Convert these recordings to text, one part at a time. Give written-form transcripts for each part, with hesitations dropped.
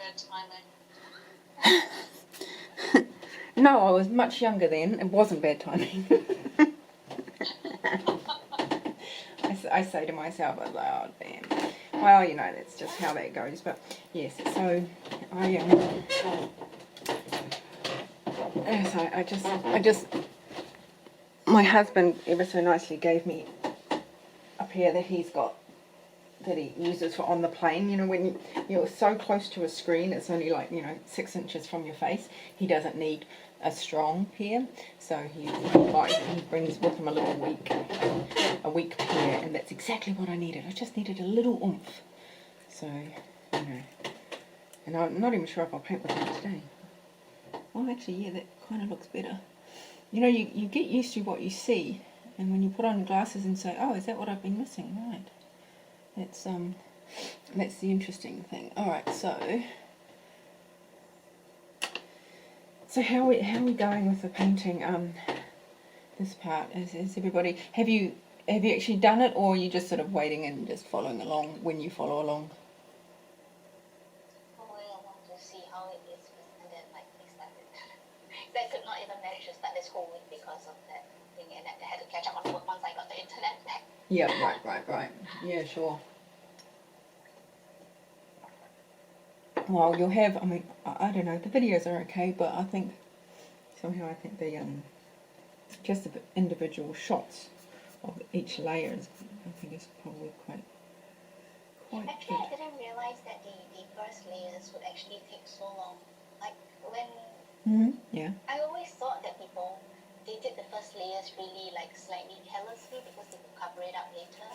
bad timing. No, I was much younger then. It wasn't bad timing. I say to myself, I was like, oh damn. Well, you know, that's just how that goes. But yes, so I just, my husband ever so nicely gave me a pair that he's got, that he uses for on the plane. You know, when you're so close to a screen, it's only like, you know, 6 inches from your face. He doesn't need a strong pair, so he brings with him a little weak pair, and that's exactly what I needed. I just needed a little oomph. So, you know, and I'm not even sure if I'll paint with that today. Well, actually, yeah, that kind of looks better. You know, you get used to what you see, and when you put on glasses and say, oh, is that what I've been missing? Right. That's the interesting thing. All right, so how are we going with the painting? This part is everybody. Have you actually done it, or are you just sort of waiting and just following along when you follow along? Following along to see how it is, and then like we started. I could not even manage to start this whole week because of that thing, and I had to catch up on work once I got the internet back. Yeah, right. Yeah, sure. Well, you'll have, I mean, I don't know, the videos are okay, but I think, somehow I think the, just the individual shots of each layer is, I think is probably quite Actually, good. I didn't realize that the first layers would actually take so long. Like, when, yeah. I always thought that people, they did the first layers really, like, slightly carelessly because they could cover it up later.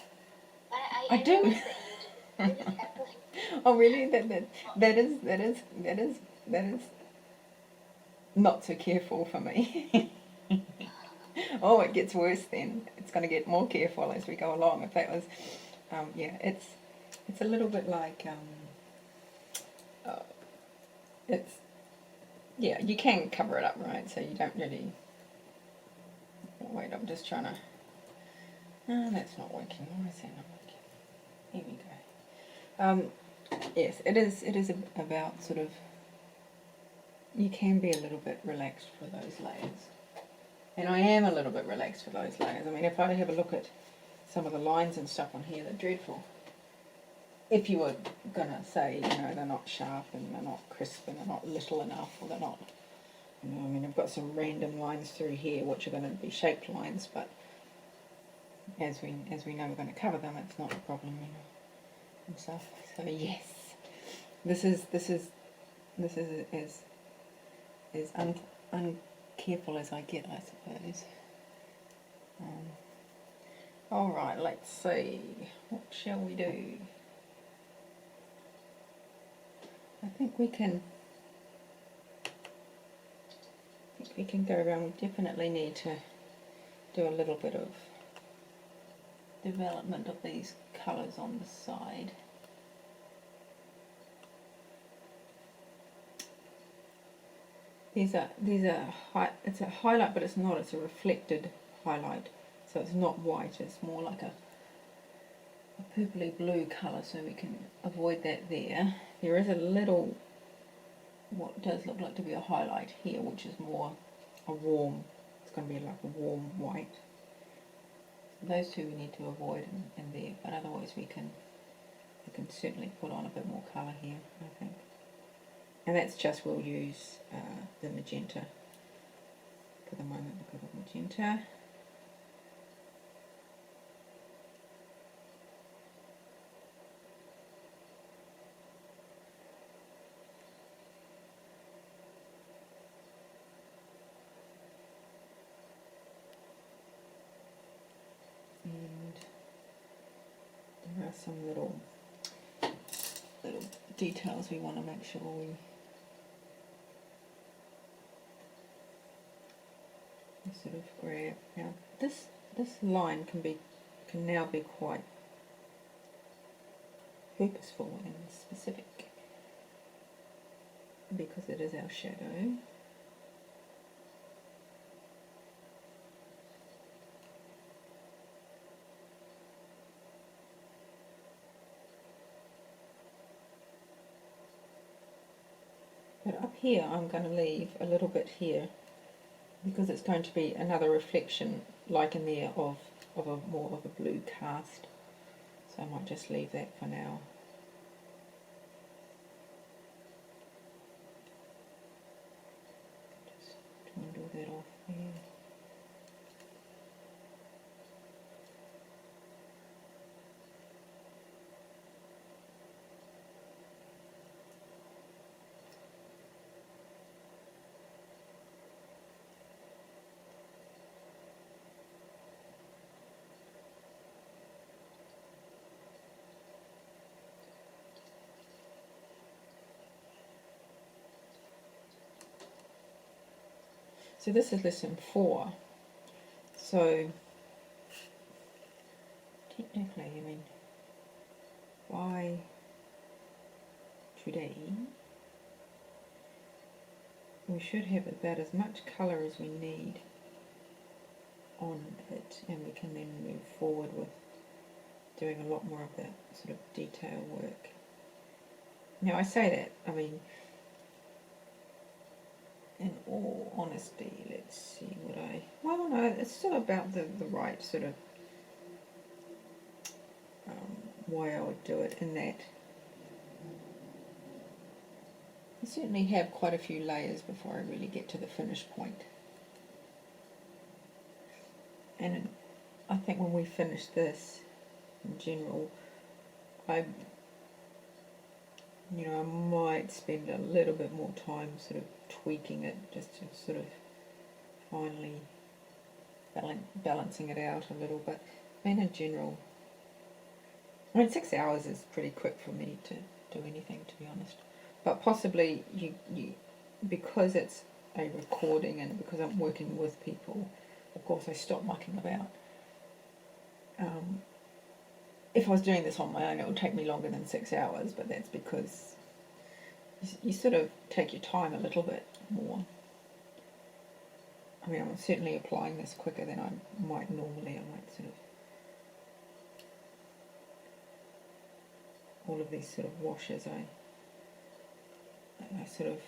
But I do. realized that you do it really carefully. Oh, really? That is not so careful for me. Oh, it gets worse then. It's going to get more careful as we go along. If that was, yeah, it's a little bit like, it's, yeah, you can cover it up, right? So you don't really, wait, I'm just trying to, no, that's not working. Why is that not working? Here we go. Yes, it is about sort of, you can be a little bit relaxed for those layers. And I am a little bit relaxed for those layers. I mean, if I have a look at some of the lines and stuff on here, they're dreadful. If you were going to say, you know, they're not sharp and they're not crisp and they're not little enough, or they're not, you know, I mean, I've got some random lines through here which are going to be shaped lines, but as we know we're going to cover them, it's not a problem, you know, and stuff. So yes, this is as uncareful as I get, I suppose. All right, let's see. What shall we do? I think we can go around. We definitely need to do a little bit of development of these colours on the side. These are it's a highlight, but it's not. It's a reflected highlight, so it's not white. It's more like a purpley blue colour, so we can avoid that there. There is a little, what does look like to be a highlight here, which is more a warm, it's going to be like a warm white. So those two we need to avoid in there, but otherwise we can certainly put on a bit more colour here, I think. And that's just, we'll use the magenta for the moment, because of magenta. And there are some little details we want to make sure we sort of grab. Now this line can now be quite purposeful and specific because it is our shadow. But up here I'm going to leave a little bit here because it's going to be another reflection like in there of a more of a blue cast. So I might just leave that for now. Just dwindle that off there. So this is lesson 4. So technically, I mean, by today we should have about as much colour as we need on it, and we can then move forward with doing a lot more of that sort of detail work. Now I say that, I mean, in all honesty, let's see what well no, it's still about the right sort of why I would do it, in that I certainly have quite a few layers before I really get to the finish point. And I think when we finish this, in general, I might spend a little bit more time sort of tweaking it, just to sort of finally balancing it out a little bit. I mean, in general, I mean, 6 hours is pretty quick for me to do anything, to be honest. But possibly you because it's a recording and because I'm working with people, of course I stop mucking about. If I was doing this on my own, it would take me longer than 6 hours, but that's because you sort of take your time a little bit more. I mean, I'm certainly applying this quicker than I might normally. I might sort of, all of these sort of washes, I sort of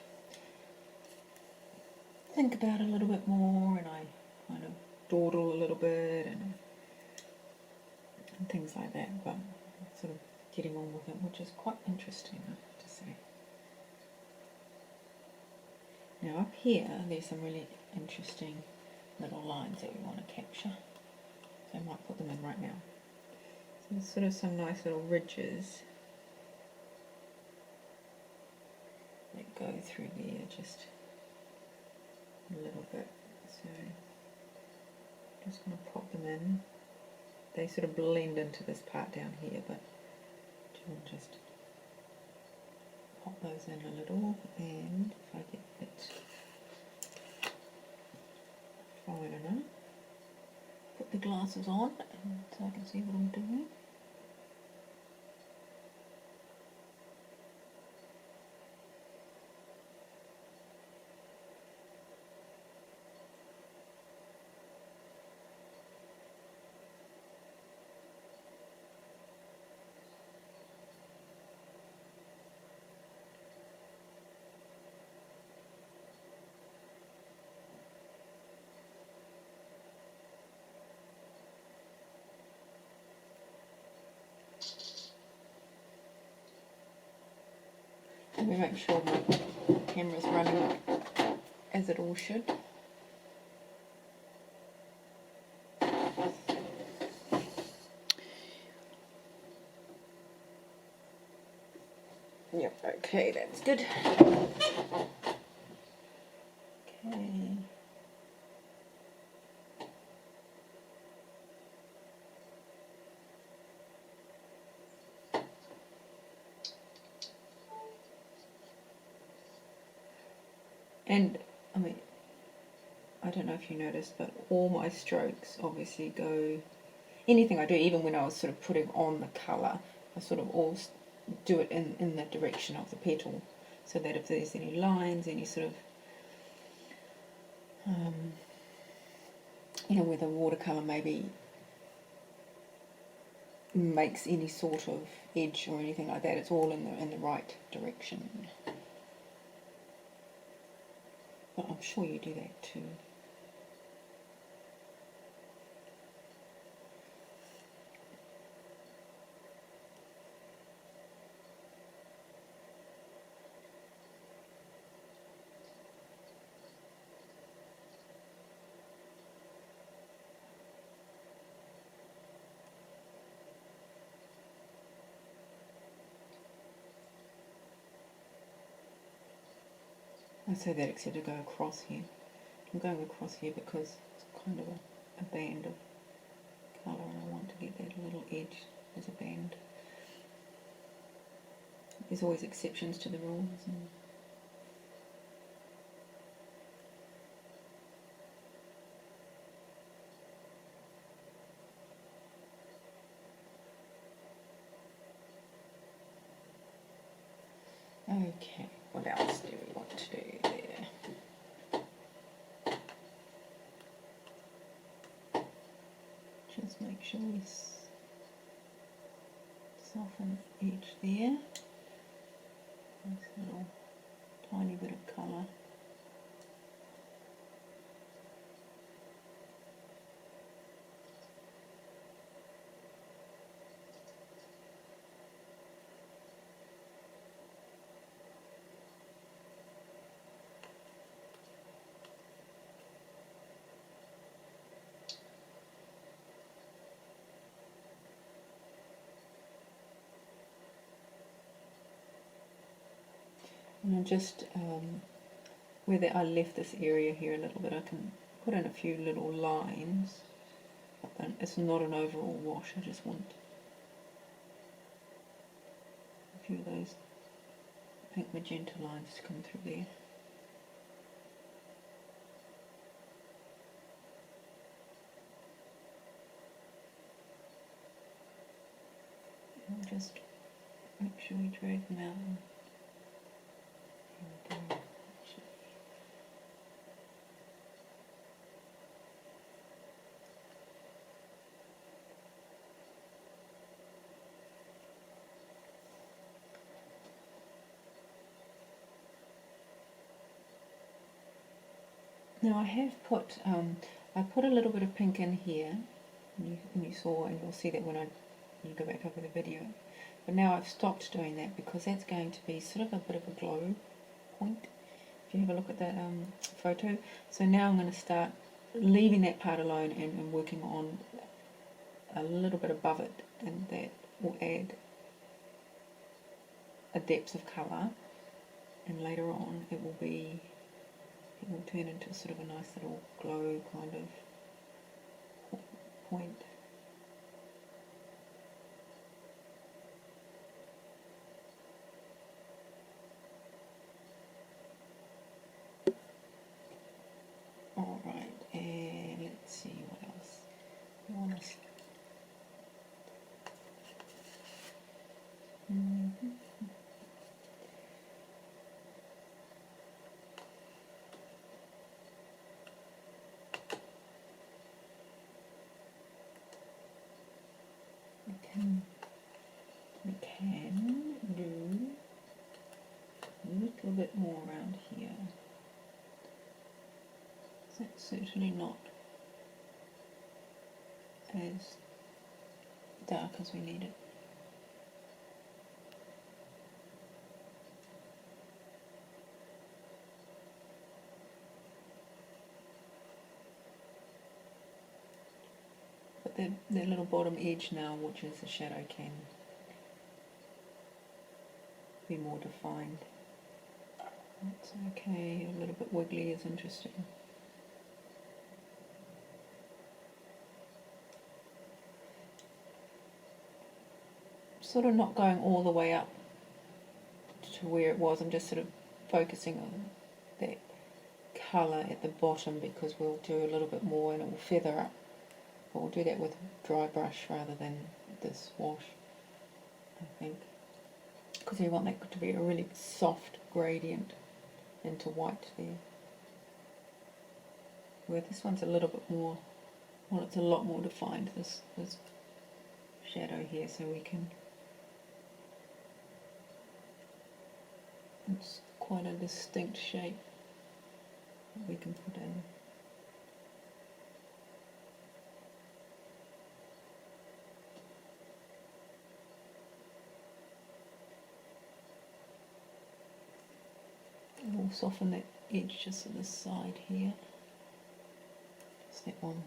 think about a little bit more, and I kind of dawdle a little bit and things like that, but sort of getting on with it, which is quite interesting, I have to say. Now up here, there's some really interesting little lines that we want to capture, so I might put them in right now. So there's sort of some nice little ridges that go through there, just a little bit, so I'm just going to pop them in. They sort of blend into this part down here, but I'll just pop those in a little, and if I get it fine enough, put the glasses on and so I can see what I'm doing. Let me make sure my camera's running as it all should. Yep, okay, that's good. Okay. And, I mean, I don't know if you noticed, but all my strokes obviously go, anything I do, even when I was sort of putting on the colour, I sort of all do it in the direction of the petal, so that if there's any lines, any sort of, where the watercolour maybe makes any sort of edge or anything like that, it's all in the right direction. but I'm sure you do that too. I say that except to go across here. I'm going across here because it's kind of a band of colour and I want to get that little edge as a band. There's always exceptions to the rules. Okay, what else do we want to do there? Just make sure we soften the edge there. Nice little tiny bit of colour. And just where I left this area here a little bit, I can put in a few little lines, but then it's not an overall wash. I just want a few of those pink magenta lines to come through there. And just make sure we drag them out. Now I have put, I put a little bit of pink in here, and you saw, and you'll see that when you go back over the video. But now I've stopped doing that because that's going to be sort of a bit of a glow point. If you have a look at that photo. So now I'm going to start leaving that part alone and working on a little bit above it, and that will add a depth of colour, and later on it will turn into sort of a nice little glow kind of point. Alright, and let's see what else. We can do a little bit more around here. That's certainly not as dark as we need it. But that little bottom edge now, which is the shadow, can be more defined. That's okay, a little bit wiggly is interesting. Sort of not going all the way up to where it was, I'm just sort of focusing on that colour at the bottom because we'll do a little bit more and it will feather up. But we'll do that with a dry brush rather than this wash, I think. Because we want that to be a really soft gradient into white there. Where this one's a little bit more, well, it's a lot more defined, this shadow here, so we can, it's quite a distinct shape. that we can put in. And we'll soften that edge just to this side here. Just that one.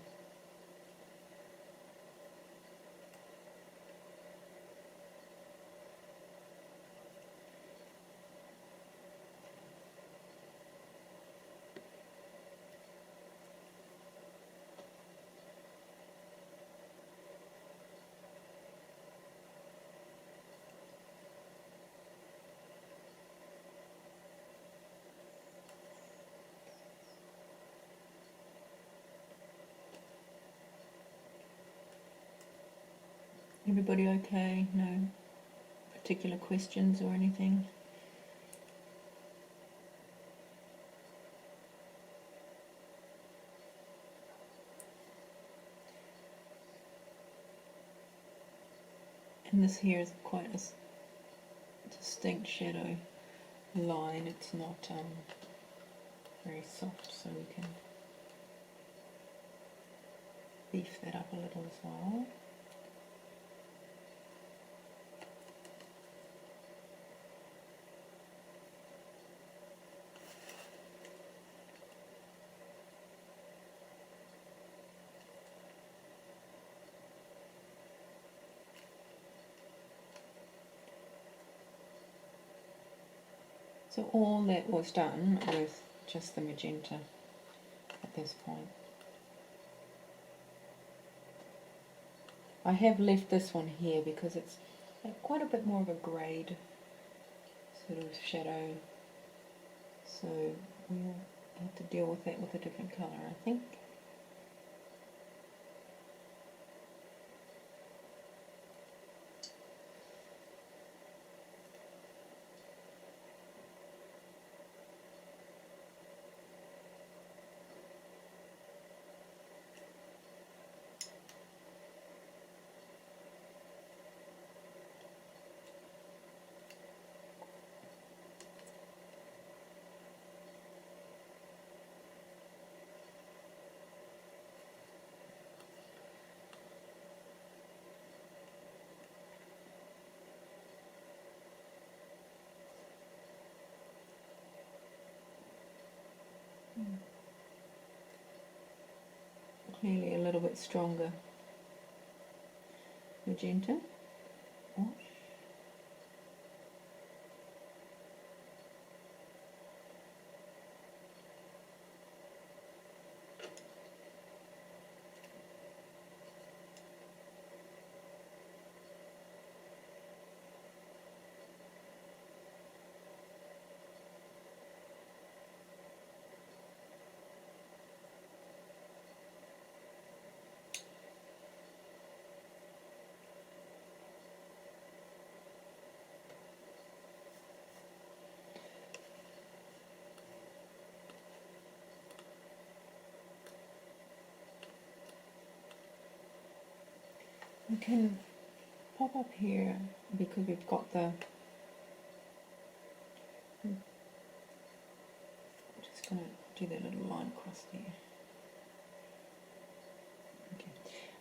Everybody okay? No particular questions or anything? And this here is quite a distinct shadow line. It's not very soft, so we can beef that up a little as well. So all that was done with just the magenta at this point. I have left this one here because it's quite a bit more of a grade sort of shadow, so we'll have to deal with that with a different colour, I think. Clearly a little bit stronger magenta. Wash. We can pop up here because we've got the, I'm just going to do that little line across there. Okay.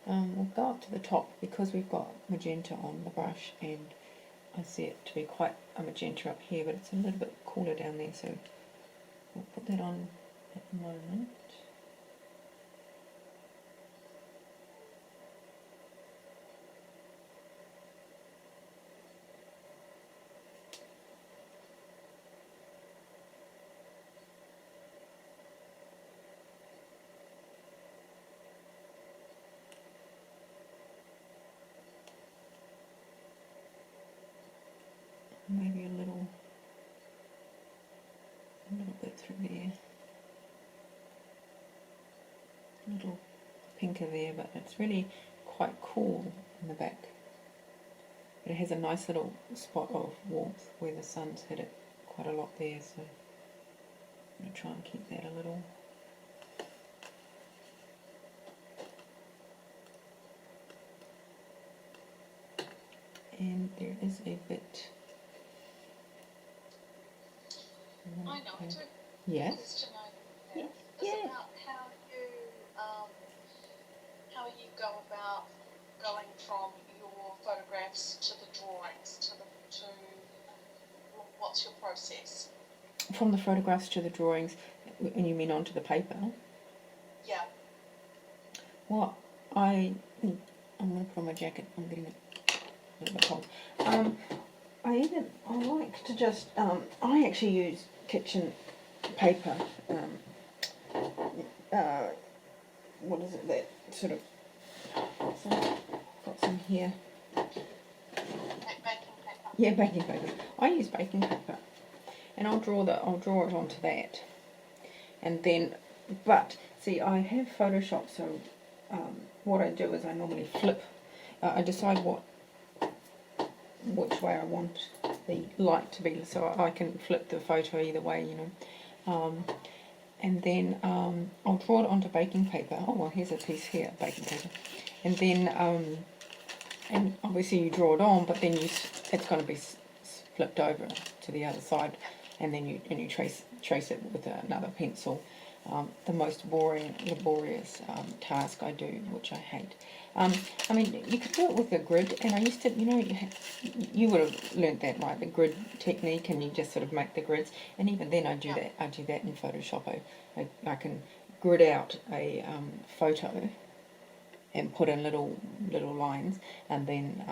We'll go up to the top because we've got magenta on the brush, and I see it to be quite a magenta up here, but it's a little bit cooler down there, so we'll put that on at the moment. Maybe a little bit through there, a little pinker there, but it's really quite cool in the back. It has a nice little spot of warmth where the sun's hit it quite a lot there, so I'm going to try and keep that a little. And there is a bit. I know, I don't Yes. question I Yes. is Yeah. about how you go about going from your photographs to the drawings to what's your process? From the photographs to the drawings, and you mean onto the paper? Yeah. Well, I'm going to put on my jacket. I'm getting a little bit cold. I like to just, I actually use kitchen paper. What is it that sort of, so I've got some here. Baking paper. Yeah, baking paper. I use baking paper, and I'll draw it onto that, and then, but see, I have Photoshop, so what I do is I normally flip. I decide which way I want the light to be, so I can flip the photo either way, you know. And then I'll draw it onto baking paper. Oh well, here's a piece here, baking paper, and then and obviously you draw it on, but then it's going to be flipped over to the other side, and then you trace it with another pencil. The most laborious task I do, which I hate. I mean, you could do it with a grid, and I used to, you know, you would have learnt that, right? The grid technique, and you just sort of make the grids. And even then, I do that. I do that in Photoshop. I can grid out a photo and put in little lines, and then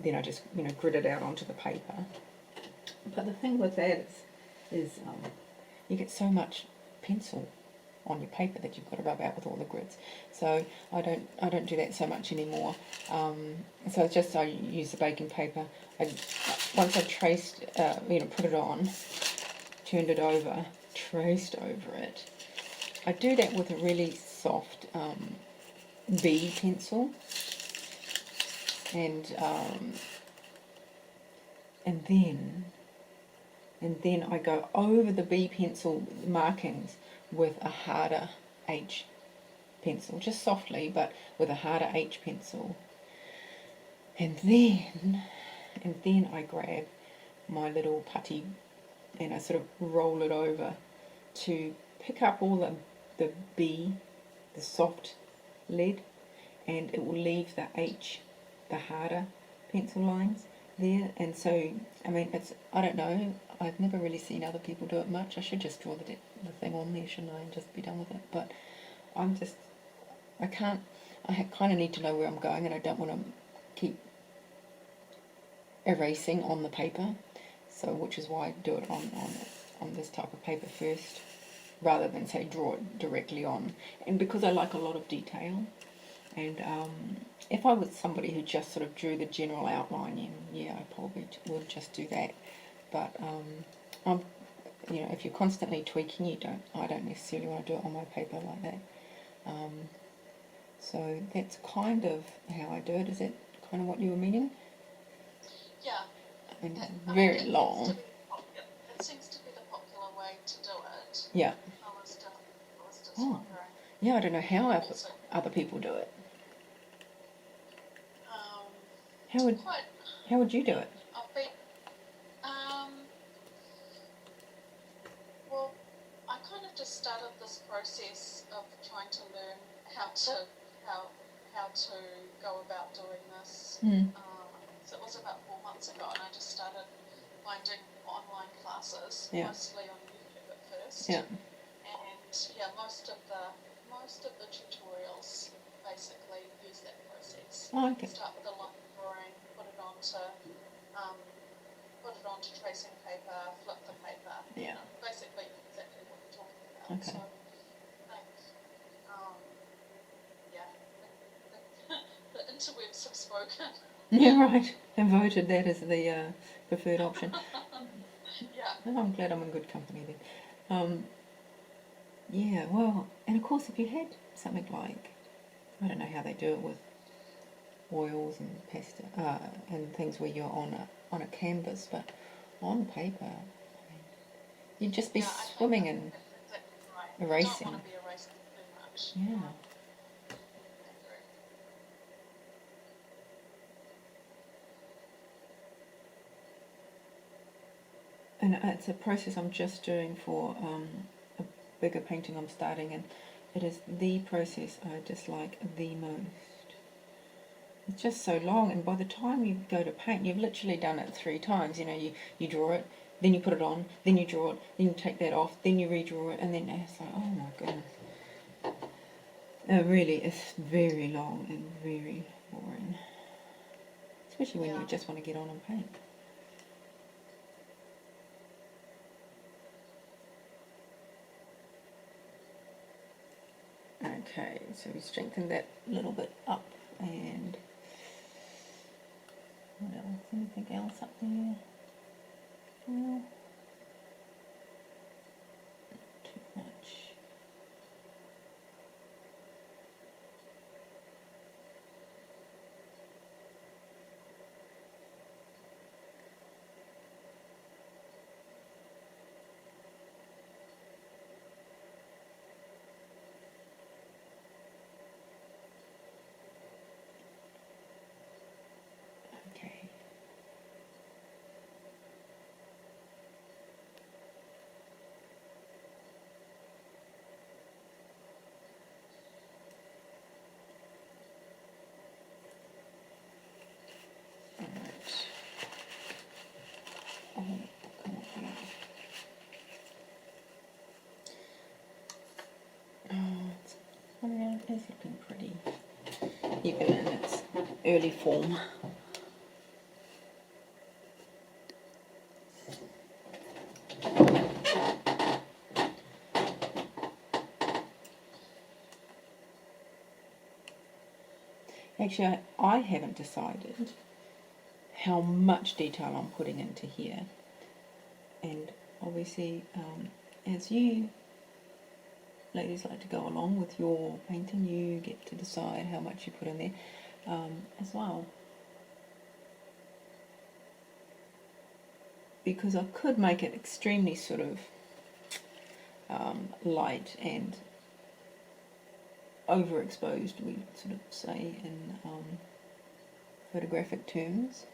I just grid it out onto the paper. But the thing with that is you get so much pencil on your paper that you've got to rub out with all the grids. So I don't do that so much anymore. So it's just I use the baking paper. Once I've traced, put it on, turned it over, traced over it. I do that with a really soft B pencil, and then I go over the B pencil markings with a harder H pencil, just softly, but with a harder H pencil. And then I grab my little putty and I sort of roll it over to pick up all the B, the soft lead, and it will leave the H, the harder pencil lines there. And so, I mean, I don't know, I've never really seen other people do it much. I should just draw the thing on there, shouldn't I, and just be done with it. But I kind of need to know where I'm going, and I don't want to keep erasing on the paper. So, which is why I do it on this type of paper first, rather than say draw it directly on. And because I like a lot of detail, and if I was somebody who just sort of drew the general outline, yeah, I probably would just do that. But if you're constantly tweaking, I don't necessarily want to do it on my paper like that. So that's kind of how I do it. Is that kind of what you were meaning? Yeah. I mean, very long. It seems to be the popular way to do it. Yeah. I was just wondering. Yeah, I don't know how other people do it. How would you do it? Well, I kind of just started this process of trying to learn how to go about doing this. So it was about 4 months ago, and I just started finding online classes, mostly on YouTube at first. Yeah. And most of the tutorials basically use that process. Oh, okay. Start with a line drawing, put it onto tracing paper, flip the paper. Yeah. Basically exactly what you're talking about. Okay. So I think, the interwebs have spoken. Yeah, right. And voted that as the preferred option. Yeah. Oh, I'm glad I'm in good company then. Yeah, well, and of course if you had something like, I don't know how they do it with oils and pasta and things where you're on a canvas, but on paper, I mean, you'd just be swimming in erasing. You don't want to be erasing too much. Yeah. And it's a process I'm just doing for bigger painting I'm starting, and it is the process I dislike the most. It's just so long, and by the time you go to paint, you've literally done it 3 times. You know, you draw it, then you put it on, then you draw it, then you take that off, then you redraw it, and then it's like, oh my goodness. It really is very long and very boring. Especially when you just want to get on and paint. Okay, so we strengthen that a little bit up, and what else? Anything else up there? Well, not too much. Okay. Alright. Oh, come on here. Yeah, it's looking pretty, even in its early form. Actually, I haven't decided how much detail I'm putting into here, and obviously as you ladies like to go along with your painting, you get to decide how much you put in there as well, because I could make it extremely sort of light and overexposed, we sort of say in photographic terms,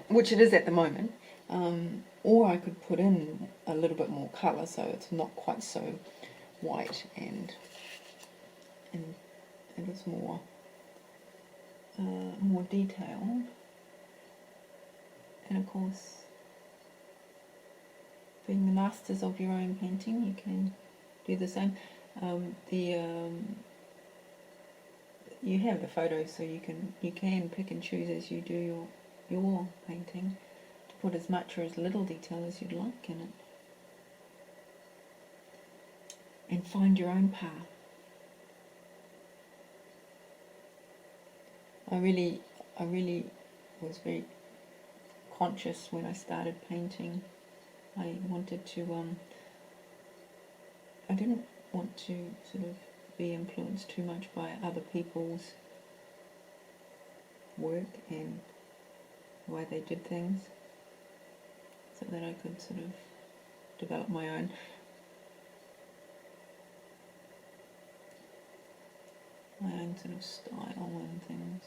which it is at the moment, or I could put in a little bit more colour so it's not quite so white and it's more more detailed. And of course, being the masters of your own painting, you can do the same. You have the photos, so you can pick and choose as you do your painting to put as much or as little detail as you'd like in it, and find your own path. I really was very conscious when I started painting. I wanted to I didn't want to sort of be influenced too much by other people's work and the way they did things, so that I could sort of develop my own. Sort of style and things.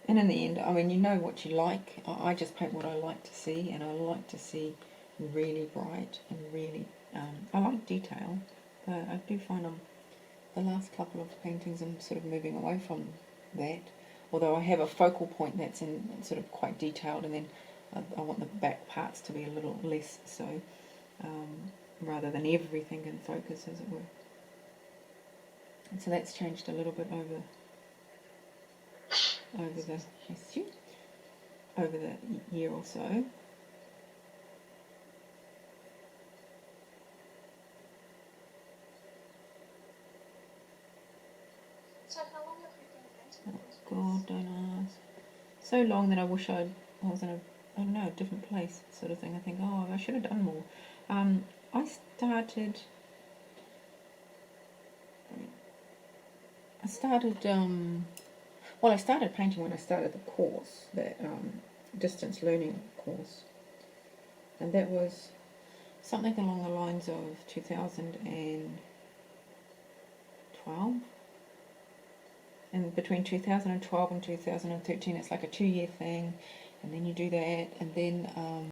And in the end, I mean, you know what you like. I just paint what I like to see, and I like to see really bright and really, I like detail, but I do find the last couple of paintings I'm sort of moving away from that, although I have a focal point that's in sort of quite detailed, and then I want the back parts to be a little less so, rather than everything in focus, as it were. And so that's changed a little bit over the year or so. So how long have you been painting? Oh God, don't ask. So long that I wish I was in a different place, sort of thing. I think, oh, I should have done more. I started well, I started painting when I started the course, the distance learning course, and that was something along the lines of 2012. And between 2012 and 2013, it's like a 2-year thing, and then you do that, and then